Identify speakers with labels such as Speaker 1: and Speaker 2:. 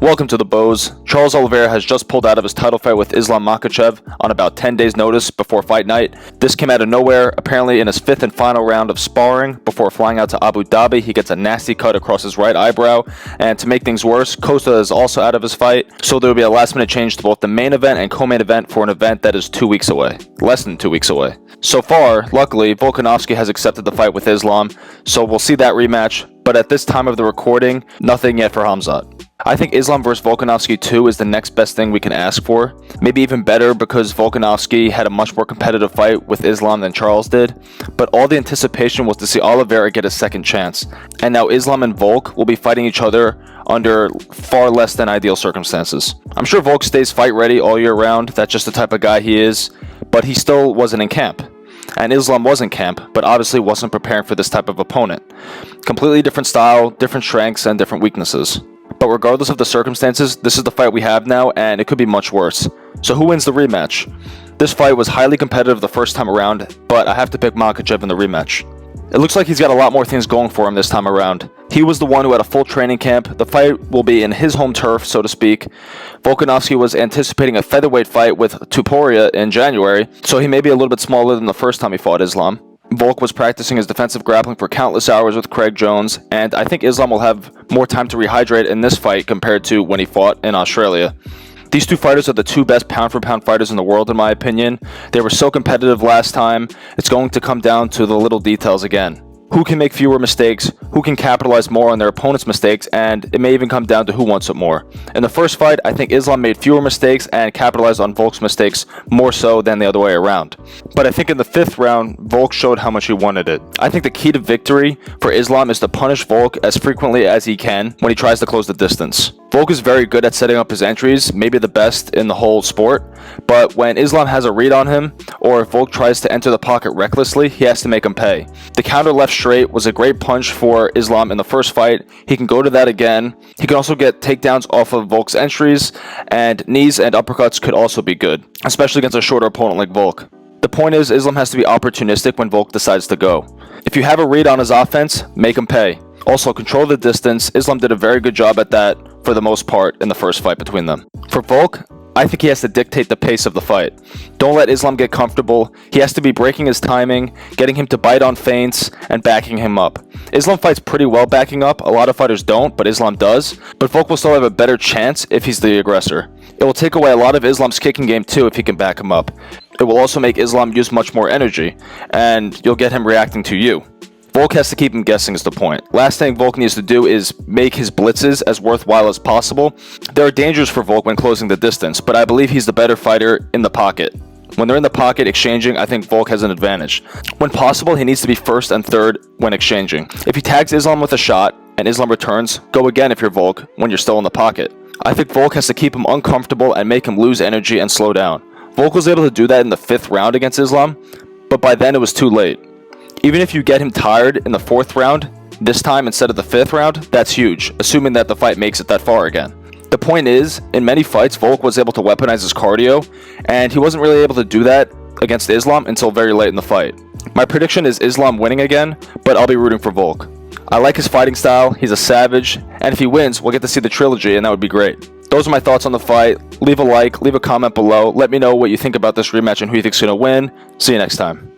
Speaker 1: Welcome to the Bows. Charles Oliveira has just pulled out of his title fight with Islam Makhachev on about 10 days notice before fight night. This came out of nowhere. Apparently in his fifth and final round of sparring before flying out to Abu Dhabi, he gets a nasty cut across his right eyebrow. And to make things worse, Costa is also out of his fight, so there will be a last minute change to both the main event and co-main event for an event that is 2 weeks away. Less than 2 weeks away. So far, luckily, Volkanovski has accepted the fight with Islam, so we'll see that rematch. But at this time of the recording, nothing yet for Khamzat. I think Islam vs Volkanovski 2 is the next best thing we can ask for. Maybe even better because Volkanovski had a much more competitive fight with Islam than Charles did. But all the anticipation was to see Oliveira get a second chance. And now Islam and Volk will be fighting each other under far less than ideal circumstances. I'm sure Volk stays fight ready all year round. That's just the type of guy he is. But he still wasn't in camp. And Islam was in camp, but obviously wasn't preparing for this type of opponent. Completely different style, different strengths, and different weaknesses. But regardless of the circumstances, this is the fight we have now, and it could be much worse. So who wins the rematch? This fight was highly competitive the first time around, but I have to pick Makhachev in the rematch. It looks like he's got a lot more things going for him this time around. He was the one who had a full training camp. The fight will be in his home turf, so to speak. Volkanovski was anticipating a featherweight fight with Topuria in January, so he may be a little bit smaller than the first time he fought Islam. Volk was practicing his defensive grappling for countless hours with Craig Jones, and I think Islam will have more time to rehydrate in this fight compared to when he fought in Australia. These two fighters are the two best pound-for-pound fighters in the world, in my opinion. They were so competitive last time. It's going to come down to the little details again. Who can make fewer mistakes, who can capitalize more on their opponent's mistakes, and it may even come down to who wants it more. In the first fight, I think Islam made fewer mistakes and capitalized on Volk's mistakes more so than the other way around. But I think in the fifth round, Volk showed how much he wanted it. I think the key to victory for Islam is to punish Volk as frequently as he can when he tries to close the distance. Volk is very good at setting up his entries, maybe the best in the whole sport, but when Islam has a read on him, or if Volk tries to enter the pocket recklessly, he has to make him pay. The counter left straight was a great punch for Islam in the first fight. He can go to that again. He can also get takedowns off of Volk's entries, and knees and uppercuts could also be good, especially against a shorter opponent like Volk. The point is, Islam has to be opportunistic when Volk decides to go. If you have a read on his offense, make him pay. Also, control the distance. Islam did a very good job at that for the most part in the first fight between them. For Volk, I think he has to dictate the pace of the fight. Don't let Islam get comfortable. He has to be breaking his timing, getting him to bite on feints, and backing him up. Islam fights pretty well backing up. A lot of fighters don't, but Islam does. But Volk will still have a better chance if he's the aggressor. It will take away a lot of Islam's kicking game too if he can back him up. It will also make Islam use much more energy, and you'll get him reacting to you. Volk has to keep him guessing is the point. Last thing Volk needs to do is make his blitzes as worthwhile as possible. There are dangers for Volk when closing the distance, but I believe he's the better fighter in the pocket. When they're in the pocket exchanging, I think Volk has an advantage. When possible, he needs to be first and third when exchanging. If he tags Islam with a shot and Islam returns, go again if you're Volk when you're still in the pocket. I think Volk has to keep him uncomfortable and make him lose energy and slow down. Volk was able to do that in the fifth round against Islam, but by then it was too late. Even if you get him tired in the fourth round, this time instead of the fifth round, that's huge, assuming that the fight makes it that far again. The point is, in many fights, Volk was able to weaponize his cardio, and he wasn't really able to do that against Islam until very late in the fight. My prediction is Islam winning again, but I'll be rooting for Volk. I like his fighting style, he's a savage, and if he wins, we'll get to see the trilogy, and that would be great. Those are my thoughts on the fight. Leave a like, leave a comment below, let me know what you think about this rematch and who you think's going to win. See you next time.